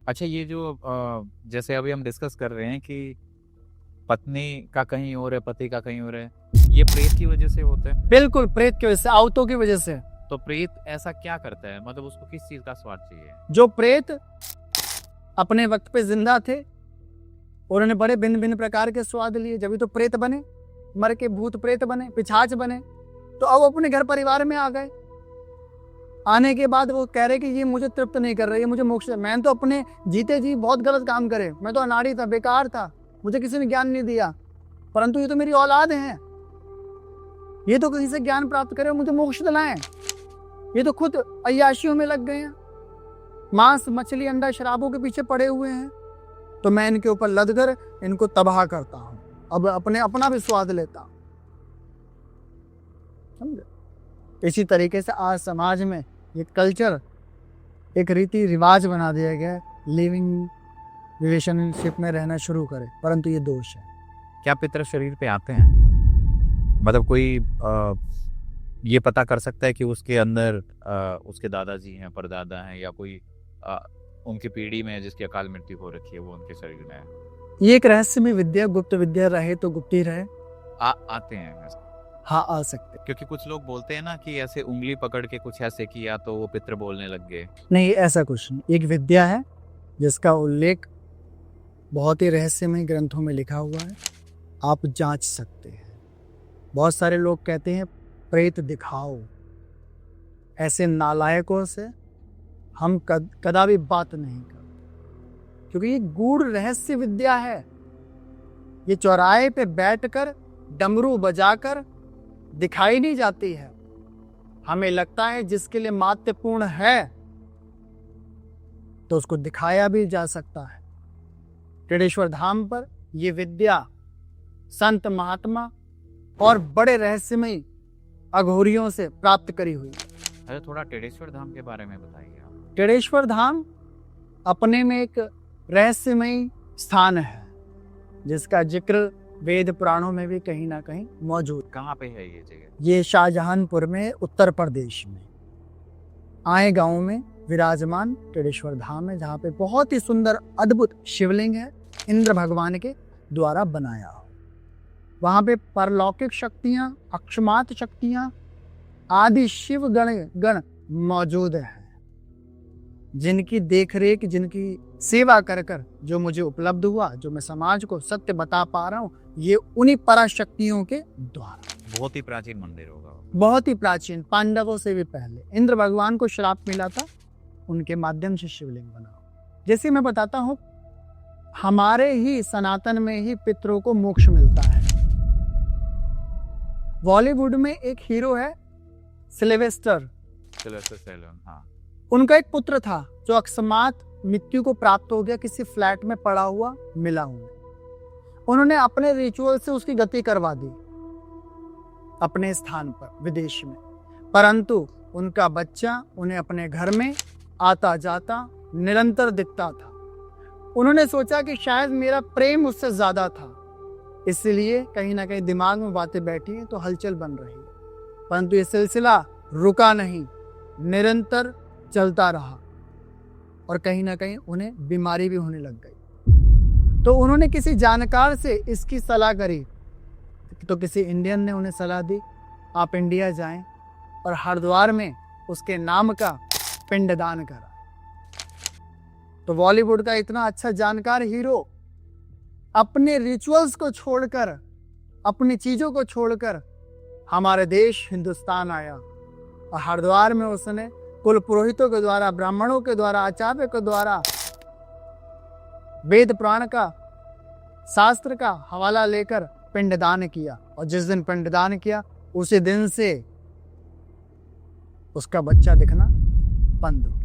अच्छा, ये जो जैसे अभी हम डिस्कस कर रहे हैं कि पत्नी का कहीं और है, पति का कहीं और है, ये प्रेत की वजह से होता है। बिल्कुल, प्रेत की वजह से, आवतों की वजह से। तो प्रेत ऐसा क्या करता है, मतलब उसको किस चीज का स्वाद चाहिए? जो प्रेत अपने वक्त पे जिंदा थे, उन्होंने बड़े भिन्न भिन्न प्रकार के स्वाद लिए, जब तो प्रेत बने, मर के भूत प्रेत बने, पिशाच बने। तो अब अपने घर परिवार में आ गए। आने के बाद वो कह रहे कि ये मुझे तृप्त नहीं कर रही है, मुझे मोक्ष। मैंने तो अपने जीते जी बहुत गलत काम करे, मैं तो अनाड़ी था, बेकार था, मुझे किसी ने ज्ञान नहीं दिया, परंतु ये तो मेरी औलाद है, ये तो कहीं से ज्ञान प्राप्त करे और मुझे मोक्ष दिलाएं। ये तो खुद अय्याशियों में लग गए हैं, मांस मछली अंडा शराबों के पीछे पड़े हुए हैं, तो मैं इनके ऊपर लद कर इनको तबाह करता हूं, अब अपना भी स्वाद लेता हूं। समझे? इसी तरीके से आज समाज में ये कल्चर, एक रीति रिवाज बना दिया गया है, लिविंग रिलेशनशिप में रहना शुरू करे, परंतु ये दोष है। क्या पितर शरीर पे आते हैं? मतलब कोई ये पता कर सकता है कि उसके अंदर उसके दादाजी हैं, परदादा हैं, या कोई उनकी पीढ़ी में जिसकी अकाल मृत्यु हो रखी है वो उनके शरीर में है? ये एक रहस्यमय विद्या, गुप्त विद्या रहे तो गुप्त ही रहे। आते हैं ऐसे? हाँ, आ सकते। क्योंकि कुछ लोग बोलते हैं ना कि ऐसे उंगली पकड़ के कुछ ऐसे किया तो वो पितर बोलने लग गए। नहीं, ऐसा कुछ नहीं। एक विद्या है जिसका उल्लेख बहुत ही रहस्यमय ग्रंथों में लिखा हुआ है, आप जांच सकते हैं। बहुत सारे लोग कहते हैं प्रेत दिखाओ, ऐसे नालायकों से हम कदापि बात नहीं करते, क्योंकि ये गूढ़ रहस्य विद्या है। ये चौराहे पे बैठकर डमरू बजाकर दिखाई नहीं जाती है, हमें लगता है जिसके लिए महत्वपूर्ण है तो उसको दिखाया भी जा सकता है। टेढ़ेश्वर धाम पर यह विद्या संत महात्मा और बड़े रहस्यमय अघोरियों से प्राप्त करी हुई। अरे थोड़ा टेढ़ेश्वर धाम के बारे में बताइए आप। टेढ़ेश्वर धाम अपने में एक रहस्यमय स्थान है, जिसका जिक्र वेद पुराणों में भी कहीं ना कहीं मौजूद। कहाँ पे है ये जगह? ये शाहजहानपुर में, उत्तर प्रदेश में आए गांव में विराजमान टेढ़ेश्वर धाम है, जहाँ पे बहुत ही सुंदर अद्भुत शिवलिंग है, इंद्र भगवान के द्वारा बनाया हो। वहाँ पे परलौकिक शक्तियाँ, अक्षमात शक्तियाँ आदि शिव गण मौजूद हैं, जिनकी देखरेख, जिनकी सेवा कर कर जो मुझे उपलब्ध हुआ, जो मैं समाज को सत्य बता पा रहा हूँ, ये उन्हीं पराशक्तियों के द्वारा। बहुत ही प्राचीन मंदिर होगा। बहुत ही प्राचीन, पांडवों से भी पहले। इंद्र भगवान को श्राप मिला था, उनके माध्यम से शिवलिंग बना। जैसे मैं बताता हूँ, हमारे ही सनातन में ही पितरों को मोक्ष मिलता है। बॉलीवुड में एक हीरो है सिल्वेस्टर स्टैलोन, हाँ। उनका एक पुत्र था जो अकस्मात मृत्यु को प्राप्त हो गया, किसी फ्लैट में पड़ा हुआ मिला हुआ। उन्होंने अपने रिचुअल से उसकी गति करवा दी अपने स्थान पर विदेश में, परंतु उनका बच्चा उन्हें अपने घर में आता जाता निरंतर दिखता था। उन्होंने सोचा कि शायद मेरा प्रेम उससे ज्यादा था, इसलिए कहीं ना कहीं दिमाग में बातें बैठी हैं तो हलचल बन रही है, परंतु ये सिलसिला रुका नहीं, निरंतर चलता रहा और कहीं ना कहीं उन्हें बीमारी भी होने लग गई। तो उन्होंने किसी जानकार से इसकी सलाह करी, तो किसी इंडियन ने उन्हें सलाह दी, आप इंडिया जाएं और हरिद्वार में उसके नाम का पिंडदान करा। तो बॉलीवुड का इतना अच्छा जानकार हीरो अपने रिचुअल्स को छोड़कर, अपनी चीजों को छोड़कर हमारे देश हिंदुस्तान आया और हरिद्वार में उसने कुल पुरोहितों के द्वारा, ब्राह्मणों के द्वारा, आचार्य के द्वारा वेद पुराण का, शास्त्र का हवाला लेकर पिंडदान किया। और जिस दिन पिंडदान किया उसी दिन से उसका बच्चा दिखना बंद हो।